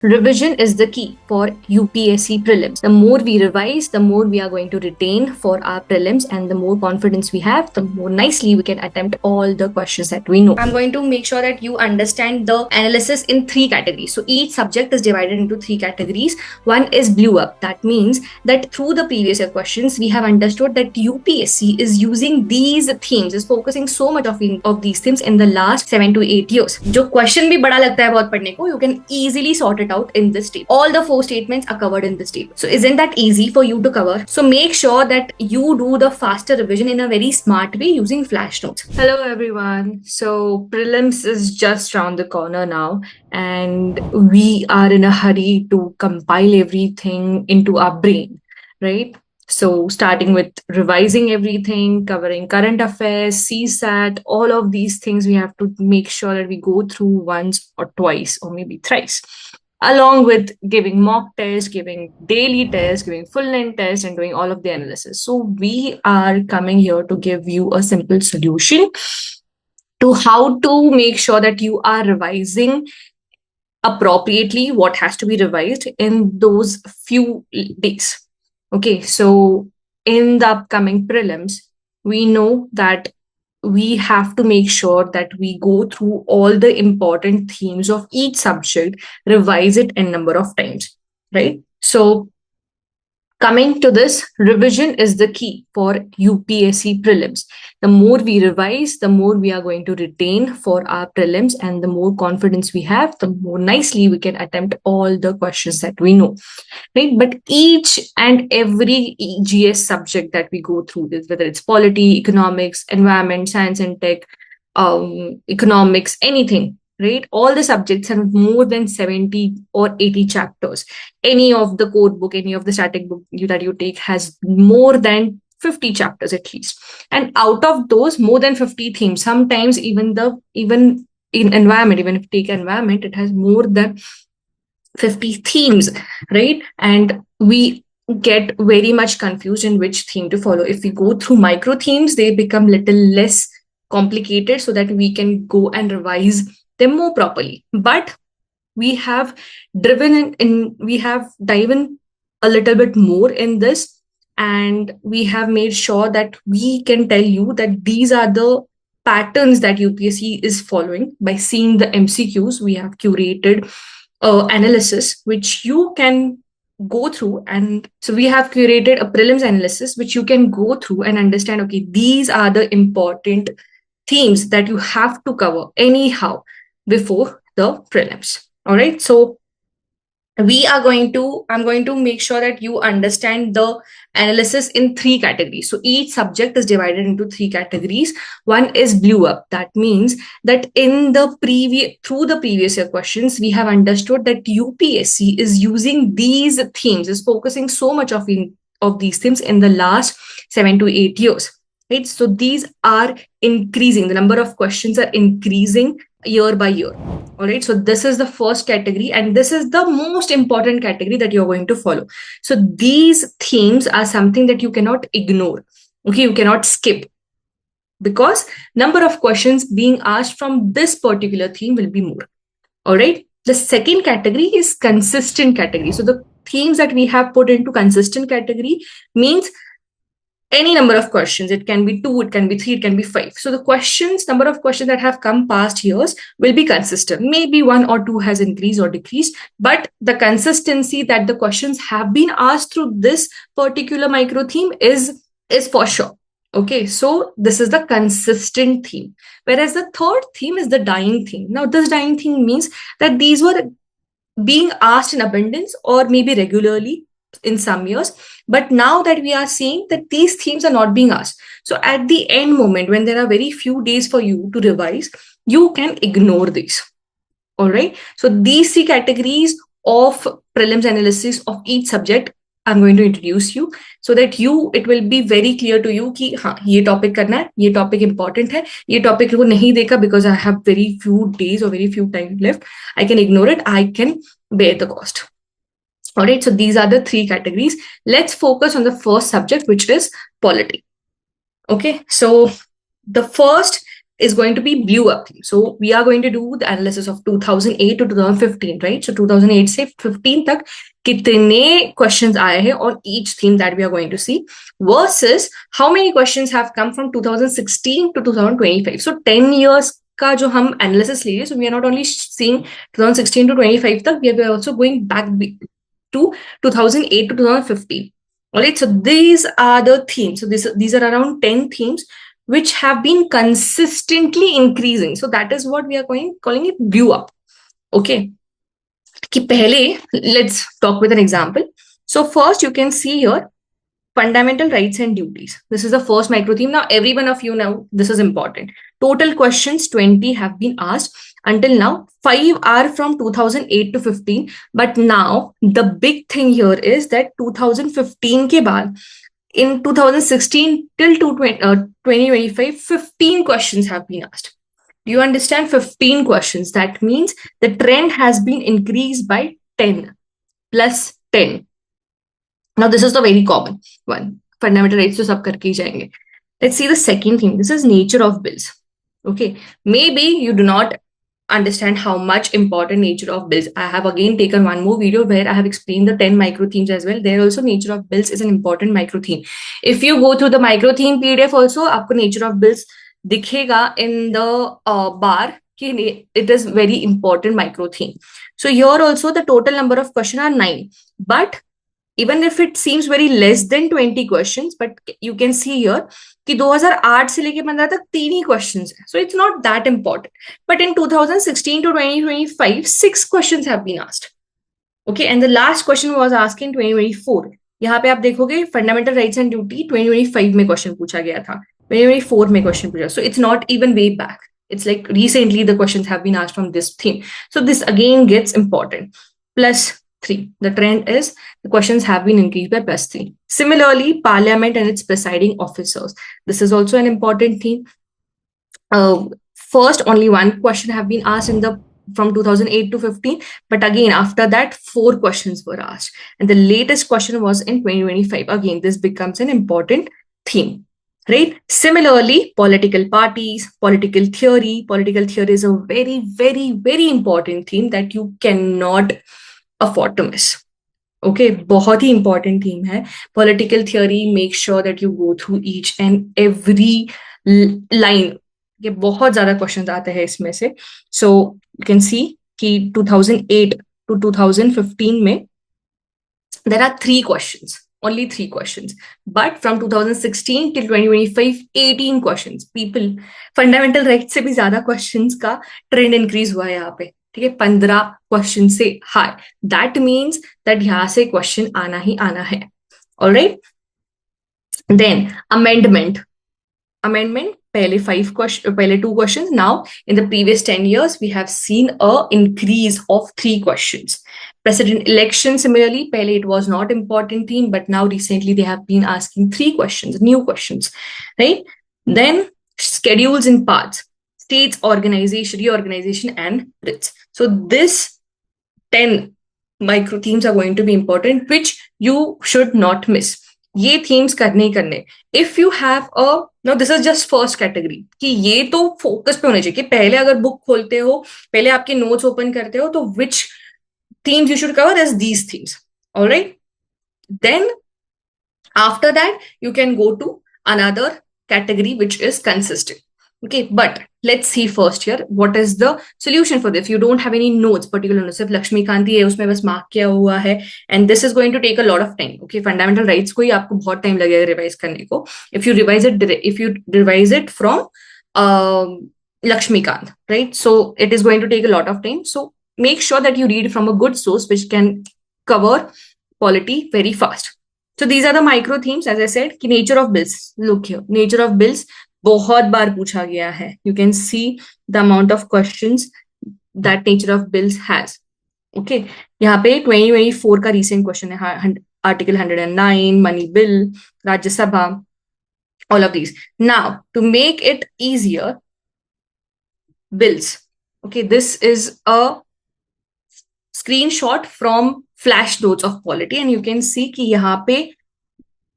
Revision is the key for UPSC Prelims. The more we revise, the more we are going to retain for our prelims, and the more confidence we have, the more nicely we can attempt all the questions that we know. I'm going to make sure that you understand the analysis in three categories. So each subject is divided into three categories. One is blew up. That means that through the previous year questions, we have understood that UPSC is using these themes, is focusing so much of these themes in the last 7 to 8 years. जो question भी बड़ा लगता है बहुत पढ़ने को, you can easily sort it out in this table. All the four statements are covered in this table. So isn't that easy for you to cover? So make sure that you do the faster revision in a very smart way using flash notes. Hello everyone. So prelims is just around the corner now, and we are in a hurry to compile everything into our brain, right? So starting with revising everything, covering current affairs, CSAT, all of these things we have to make sure that we go through once or twice or maybe thrice, along with giving mock tests, giving daily tests, giving full length tests, and doing all of the analysis. So we are coming here to give you a simple solution to how to make sure that you are revising appropriately what has to be revised in those few days. Okay, so in the upcoming prelims, we know that we have to make sure that we go through all the important themes of each subject, revise it a number of times, right? So coming to this, revision is the key for UPSC prelims. The more we revise, the more we are going to retain for our prelims, and the more confidence we have, the more nicely we can attempt all the questions that we know, right? But each and every GS subject that we go through, whether it's polity, economics, environment, science and tech, economics, anything, right? All the subjects have more than 70 or 80 chapters. Any of the code book, any of the static book that you take has more than 50 chapters at least. And out of those, more than 50 themes, sometimes even in environment, even if you take environment, it has more than 50 themes, right? And we get very much confused in which theme to follow. If we go through micro themes, they become little less complicated so that we can go and revise them more properly. But we have we have dived in a little bit more in this, and we have made sure that we can tell you that these are the patterns that UPSC is following by seeing the MCQs. We have curated analysis which you can go through, and so we have curated a prelims analysis which you can go through and understand, okay, these are the important themes that you have to cover anyhow before the prelims. All right, so I'm going to make sure that you understand the analysis in three categories. So each subject is divided into three categories. One is blew up. That means that through the previous year questions, we have understood that UPSC is using these themes, is focusing so much of these themes in the last 7 to 8 years, right? So these are increasing. The number of questions are increasing year by year. All right, so this is the first category, and this is the most important category that you're going to follow. So these themes are something that you cannot ignore. Okay, you cannot skip, because number of questions being asked from this particular theme will be more. All right, the second category is consistent category. So the themes that we have put into consistent category means any number of questions. It can be 2, it can be 3, it can be 5. So the number of questions that have come past years will be consistent. Maybe 1 or 2 has increased or decreased, but the consistency that the questions have been asked through this particular micro theme is for sure. Okay, so this is the consistent theme. Whereas the third theme is the dying theme. Now, this dying theme means that these were being asked in abundance or maybe regularly in some years, but now that we are seeing that these themes are not being asked. So at the end moment, when there are very few days for you to revise, you can ignore these. All right. So these three categories of prelims analysis of each subject, I'm going to introduce you so that it will be very clear to you कि हाँ ये topic करना है, ये topic important है, ये topic को नहीं देखा because I have very few days or very few time left, I can ignore it, I can bear the cost. All right, so these are the three categories. Let's focus on the first subject, which is polity. Okay, so the first is going to be blew up theme. So we are going to do the analysis of 2008 to 2015, right? So 2008 से 15 तक कितने questions आए हैं on each theme that we are going to see, versus how many questions have come from 2016 to 2025. So 10 years का जो हम analysis ले रहे हैं, so we are not only seeing 2016 to 25 तक, we are also going back to 2008 to 2015. All right, so these are the themes. So these are around 10 themes which have been consistently increasing. So that is what we are calling it view up. Okay. कि पहले, let's talk with an example. So first you can see here fundamental rights and duties. This is the first micro theme. Now every one of you know this is important. Total questions 20 have been asked until now. 5 are from 2008 to 15. But now the big thing here is that 2015 के बाद in 2016 till 2025, 15 questions have been asked. Do you understand? 15 questions. That means the trend has been increased by 10 plus 10. Now this is the very common one. Fundamental rights to sab karke hi jayenge. Let's see the second thing. This is nature of bills. Okay. Maybe you do not understand how much important nature of bills. I have again taken one more video where I have explained the 10 micro themes as well. There also nature of bills is an important micro theme. If you go through the micro theme PDF also, आपको nature of bills दिखेगा in the bar कि it is very important micro theme. So here also the total number of questions are 9. But even if it seems very less than 20 questions, but you can see here कि 2008 से लेके 15 तक 3 ही questions हैं. So it's not that important. But in 2016 to 2025, 6 questions have been asked. Okay, and the last question was asked in 2024. यहाँ पे आप देखोगे fundamental rights and duty 2025 में question पूछा गया था. 2024 में question पूछा. So it's not even way back. It's like recently the questions have been asked from this theme. So this again gets important. Plus 3. The trend is the questions have been increased by plus 3. Similarly, Parliament and its presiding officers. This is also an important theme. First, only one question have been asked from 2008 to 15, but again after that 4 questions were asked, and the latest question was in 2025. Again, this becomes an important theme, right? Similarly, political parties, political theory. Political theory is a very, very, very important theme that you cannot afford to miss. Okay, बहुत ही important theme है. Political theory, make sure that you go through each and every line. ये बहुत ज़्यादा questions आते हैं इसमें से. So you can see कि 2008 to 2015 में there are 3 questions. Only 3 questions. But from 2016 till 2025, 18 questions. People, fundamental rights से भी ज़्यादा questions का trend increase हुआ है यहाँ पे. ठीक है, 15 क्वेश्चन से हाई. दैट मीन्स दैट यहां से क्वेश्चन आना ही आना है. Alright, then amendment. पहले 2 questions. Now in the previous 10 years we have seen a increase of 3 questions. President election, similarly, पहले it was not important theme, but now recently they have been asking 3 questions, new questions, right? Then schedules and parts. States organization, reorganization, and writs. So this 10 micro themes are going to be important, which you should not miss. ये themes करने ही करने. If you have now this is just first category कि ये तो focus पे होने चाहिए कि पहले अगर book खोलते हो, पहले आपके notes open करते हो, तो which themes you should cover is these themes. All right. Then after that you can go to another category which is consistent. Okay, but let's see first here what is the solution for this. If you don't have any notes, particular notes, सिर्फ लक्ष्मीकांति है उसमें बस mark किया हुआ है, and this is going to take a lot of time. Okay, fundamental rights को ही आपको बहुत टाइम लगेगा रिवाइज करने को. If you revise it from Lakshmikant, right? So it is going to take a lot of time. So make sure that you read from a good source which can cover polity very fast. So these are the micro themes. As I said, कि nature of bills. Look here, nature of bills बहुत बार पूछा गया है. You can see the amount of questions that nature of bills has. Okay, यहाँ पे 2024 का recent question है. Article 109, money bill, Rajya Sabha, all of these. Now, to make it easier, bills. Okay, this is a screenshot from flash notes of polity, and you can see कि यहाँ पे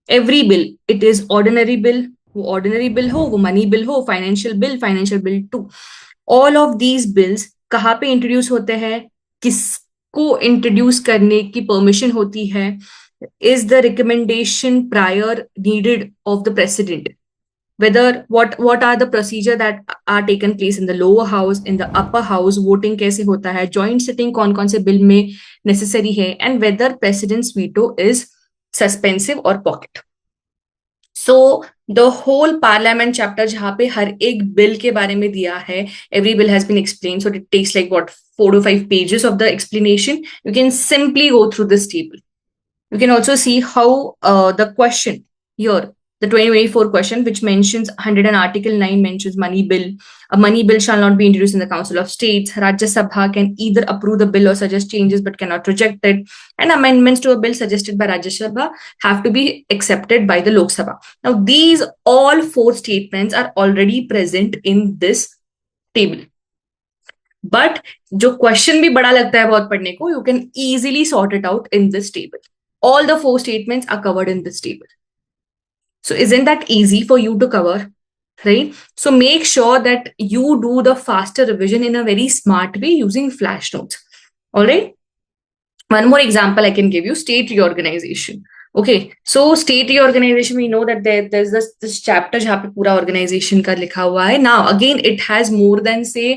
every bill, it is ordinary bill, वो ordinary bill हो, वो money bill हो, financial bill 2, all of these bills कहाँ पे introduce होते हैं, किसको इंट्रोड्यूस करने की परमिशन होती है, is the recommendation prior needed of the president, whether what are the procedure that are taken place in the lower house, in the upper house, voting कैसे होता है, joint sitting कौन कौन से बिल में necessary है, and whether president's veto is suspensive or pocket. So the whole parliament chapter जहां पे हर एक बिल के बारे में दिया है, every bill has been explain, so it takes like what 4 to 5 pages of the explanation. You can simply go through this table. You can also see how the question here, the 2024 question, which mentions 100 and Article 9 mentions money bill. A money bill shall not be introduced in the Council of States. Rajya Sabha can either approve the bill or suggest changes but cannot reject it. And amendments to a bill suggested by Rajya Sabha have to be accepted by the Lok Sabha. Now, these all 4 statements are already present in this table. But जो question भी बड़ा लगता है बहुत पढ़ने को, you can easily sort it out in this table. All the 4 statements are covered in this table. So isn't that easy for you to cover, right? So make sure that you do the faster revision in a very smart way using flash notes. All right. One more example I can give you: state reorganization. Okay, so state reorganization, we know that there's this chapter जहाँ पे पूरा organization का लिखा हुआ है. Now again, it has more than say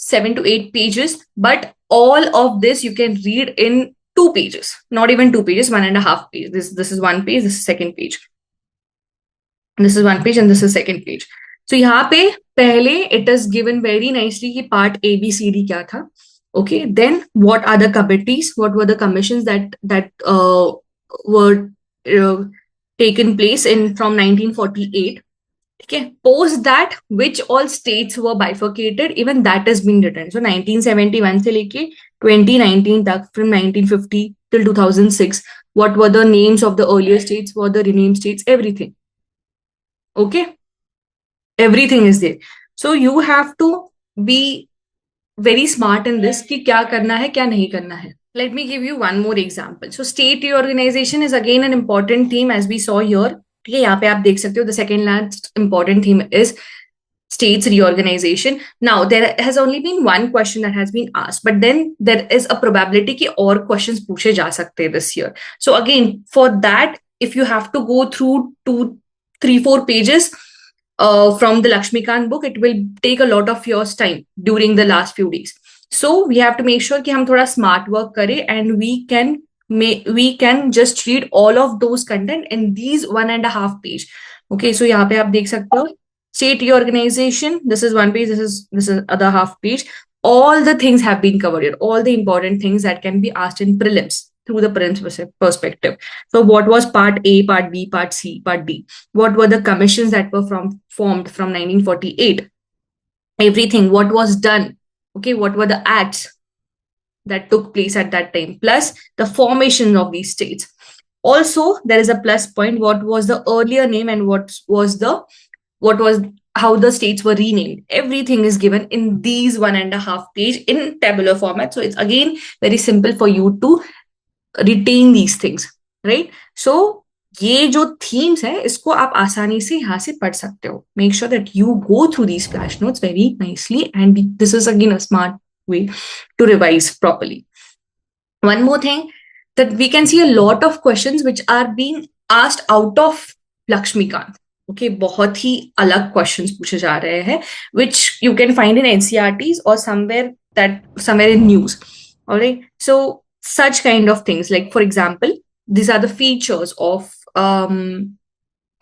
7 to 8 pages, but all of this you can read in 2 pages, not even 2 pages, 1.5 page. This is 1 page, this is second page. This is 1 page and this is second page. So यहाँ पे पहले it is given very nicely कि part A, B, C, D क्या था. Okay, then what are the committees? What were the commissions that were taken place in from 1948? Okay, post that which all states were bifurcated, even that has been written. So 1971 से लेके 2019 तक, from 1950 till 2006, what were the names of the earlier states, what were the renamed states, everything. Okay, everything is there. So you have to be very smart in this कि क्या करना है क्या नहीं करना है. Let me give you one more example. So state reorganization is again an important theme as we saw here. ठीक है, यहाँ पे आप देख सकते हो the second last important theme is states reorganization. Now there has only been one question that has been asked, but then there is a probability कि और questions पूछे जा सकते हैं this year. So again, for that, if you have to go through 2, 3, 4 pages from the Lakshmikant book, it will take a lot of your time during the last few days. So we have to make sure कि हम थोड़ा smart work करें and we can just read all of those content in these 1.5 page. Okay, so यहाँ पे आप देख सकते हो state reorganization. This is 1 page. This is other half page. All the things have been covered here. All the important things that can be asked in prelims through the prelims perspective. So what was part A, part B, part C, part D? What were the commissions that were formed from 1948? Everything. What was done? Okay, what were the acts that took place at that time? Plus the formation of these states. Also, there is a plus point. What was the earlier name and what was how the states were renamed? Everything is given in these 1.5 page in tabular format. So it's again very simple for you to retain these things, right? So ये जो themes है इसको आप आसानी से यहाँ से पढ़ सकते हो. Make sure that you go through these flash notes very nicely, and this is again a smart way to revise properly. One more thing, that we can see a lot of questions which are being asked out of Lakshmikant. Okay, बहुत ही अलग questions पूछे जा रहे हैं, which you can find in NCERTs or somewhere in news. All right, so such kind of things, like for example, these are the features of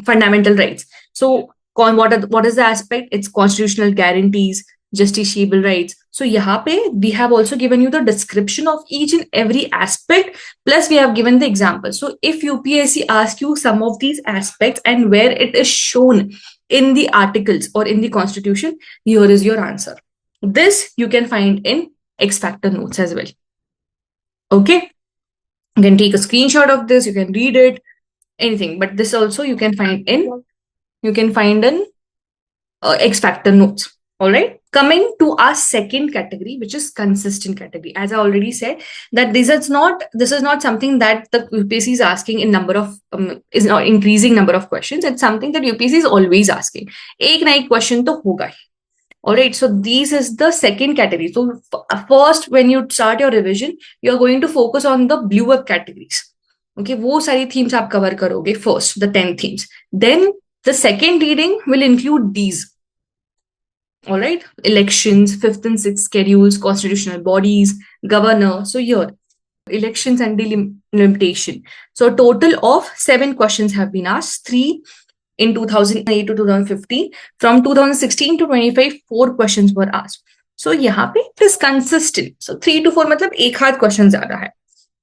fundamental rights. So what is the aspect? It's constitutional guarantees, justiciable rights. So यहाँ पे we have also given you the description of each and every aspect, plus we have given the example. So if UPSC asks you some of these aspects and where it is shown in the articles or in the constitution, here is your answer. This you can find in X Factor notes as well. Okay, you can take a screenshot of this, you can read it, anything, but this also you can find in X Factor notes. All right. Coming to our second category, which is consistent category. As I already said, that this is not something that the UPSC is asking in number of is not increasing number of questions. It's something that UPSC is always asking. एक ना एक question तो होगा ही. All right, so this is the second category. So first, when you start your revision, you are going to focus on the blue up categories. Okay, वो सारी themes आप cover करोगे first, the 10 themes. Then the second reading will include these. All right, elections, fifth and sixth schedules, constitutional bodies, governor. So here, elections and delimitation. So a total of 7 questions have been asked, 3 in 2008 to 2015. From 2016 to 25, 4 questions were asked. So यहाँ पे it is consistent. So 3 to 4 मतलब एक हाथ question ज़्यादा है,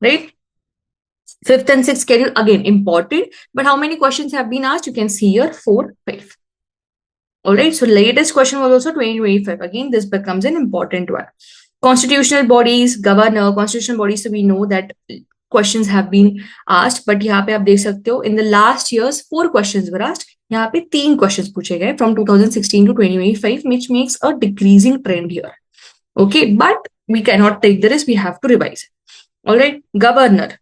right? Fifth and sixth schedule, again, important. But how many questions have been asked? You can see here, 4, 5. All right, so latest question was also 2025. Again, this becomes an important one. Constitutional bodies, governor, constitutional bodies, so we know that questions have been asked, but यहाँ पे आप देख सकते हो, in the last years, 4 questions were asked. यहाँ पे 3 questions पूछे गए from 2016 to 2025, which makes a decreasing trend here. Okay, but we cannot take the risk, we have to revise it. All right, governor,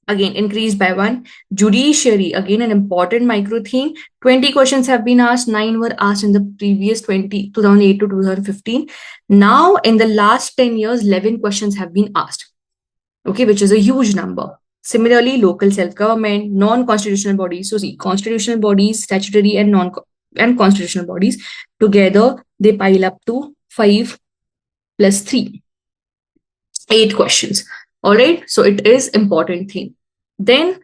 again increased by 1. Judiciary, again an important micro theme. 20 questions have been asked, 9 were asked in the previous 2008 to 2015. Now in the last 10 years, 11 questions have been asked, okay, which is a huge number. Similarly, local self-government, non-constitutional bodies. So see, constitutional bodies, statutory and constitutional bodies together, they pile up to 5 plus 3, 8 questions. All right, so it is important theme. Then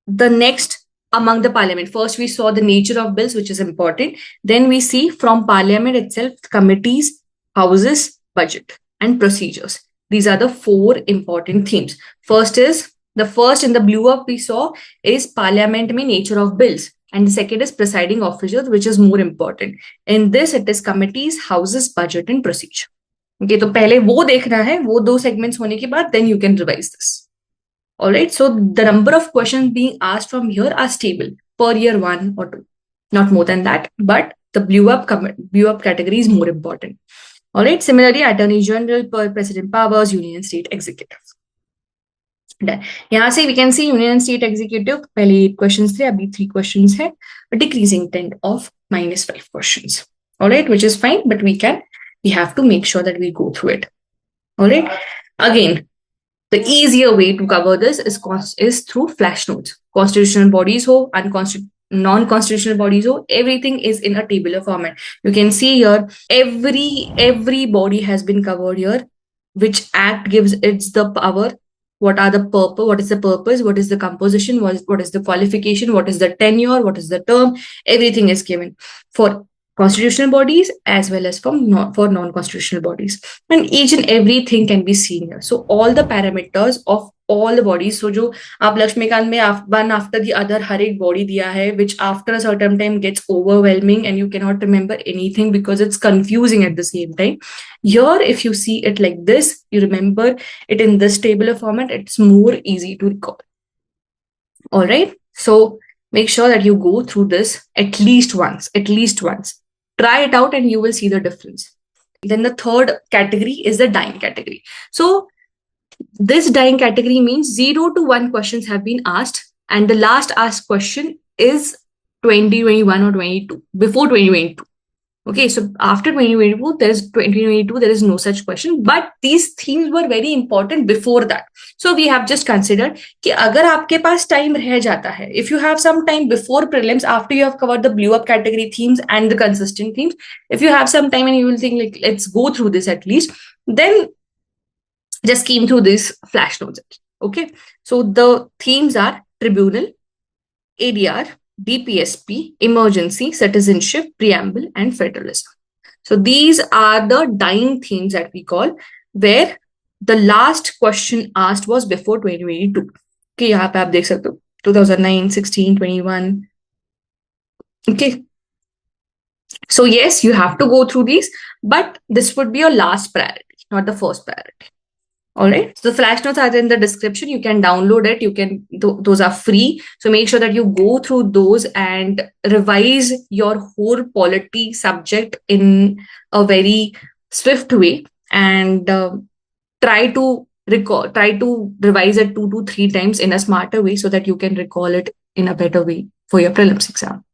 the next among the parliament, first we saw the nature of bills, which is important. Then we see from parliament itself, committees, houses, budget and procedures. These are the 4 important themes. First in the blue up we saw is parliament mein nature of bills. And the second is presiding officers, which is more important. In this, it is committees, houses, budget and procedure. Okay, तो पहले वो देखना है, वो 2 segments होने के बाद, then you can revise this. All right, so the number of questions being asked from here are stable per year 1 or 2, not more than that, but the blue up category is more important. All right, similarly, Attorney General, President powers, Union and State Executive. यहाँ से we can see Union and State Executive, पहले 8 questions थे, अभी 3 questions है, a decreasing trend of -5 questions. All right, which is fine, but we have to make sure that we go through it. All right. Again, the easier way to cover this is through flash notes. Constitutional bodies ho, non-constitutional bodies ho, everything is in a tabular format. You can see here, every body has been covered here. Which act gives it the power? What is the purpose? What is the composition? What is the qualification? What is the tenure? What is the term? Everything is given for constitutional bodies as well as for non-constitutional bodies, and each and everything can be seen here. So all the parameters of all the bodies, so जो आप लक्ष्मीकांत में one after the other हर एक body दिया है, which after a certain time gets overwhelming and you cannot remember anything because it's confusing at the same time. Here, if you see it like this, you remember it in this tabular format, it's more easy to recall. All right, so make sure that you go through this at least once. Try it out and you will see the difference. Then the third category is the dying category. So this dying category means 0 to 1 questions have been asked, and the last asked question is 2021 or 22, before 2022. Okay, so after 2022, there is no such question, but these themes were very important before that. So we have just considered कि अगर आपके पास time रह जाता है, if you have some time before prelims, after you have covered the blue up category themes and the consistent themes, if you have some time and you will think like, let's go through this at least, then just skim through these flash notes. Okay, so the themes are tribunal, ADR, DPSP, emergency, citizenship, preamble, and federalism. So these are the dying themes that we call, where the last question asked was before 2022. Okay, यहाँ पे आप देख सकते हो 2009, 16, 21. Okay. So yes, you have to go through these, but this would be your last priority, not the first priority. All right. So the flash notes are in the description. You can download it. You can, those are free. So make sure that you go through those and revise your whole polity subject in a very swift way, and try to revise it 2 to 3 times in a smarter way so that you can recall it in a better way for your prelims exam.